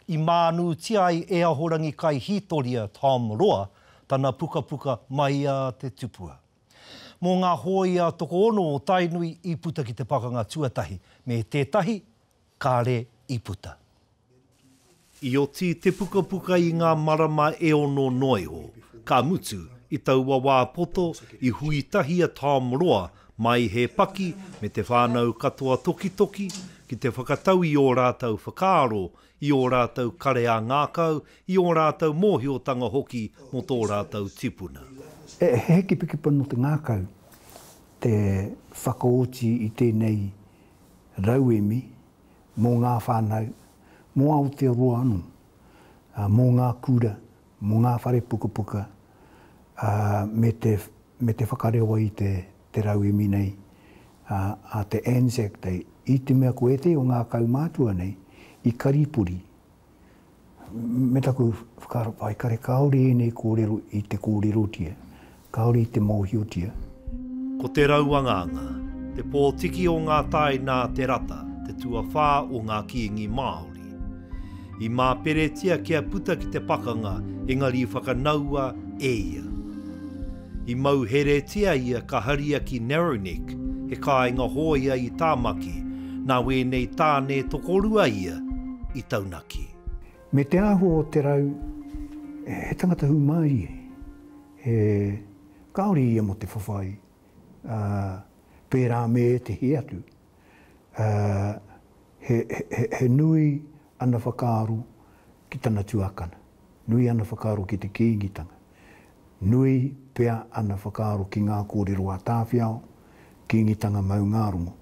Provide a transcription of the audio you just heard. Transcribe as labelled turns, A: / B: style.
A: I mānu tiai e ahorangi kai hitoria Tom Roa, tana puka puka mai a te tupua. Mō ngā hoia toko ono o Tainui i puta ki te pakanga tuatahi, me tētahi, kāre i puta. I oti te puka puka i ngā marama e ono noiho, ka mutu i taua wā poto i huitahi a Tom Roa mai he paki me te whānau katoa toki toki, ki te whakatau i o rātau whakaaro, i o rātau kare a ngākau, i o rātau mōhiotanga hoki mo tō rātau tipuna.
B: He ki piki no te ngākau, te whakaoti i tēnei rauemi, mō ngā whānau, mō Aotearoa anu, mō ngā kura, mō ngā whare puka puka, me te whakarewa i te rauemi nei, a te Anzac Day, i te mea ko e te o ngā kaumātua nei, i Karipuri. Me taku whakaropai, kare kaore e nei kōrero i te kōrerotia, kaore i te mōhiotia.
A: Ko te rauanganga, te pōtiki o ngā tai nā te rata, te tuawhā o ngā kiingi Māori. I mā peretia kia puta ki te pakanga, engari whakanaua e ia. I mau heretia ia ka haria ki Narrowneck, he kāinga hoia i tāmaki, nā wēnei tāne tokorua ia i taunaki.
B: Me te aho o te rau, he tangata humai he kaore ia mo te whawhai, pērā me te he atu. He nui ana whakaaru ki tana tuakana, nui ana whakaaru ki te kiingitanga, nui pea ana whakaaru ki ngā kōrero a tāwhiao, kiingitanga mau ngārongo.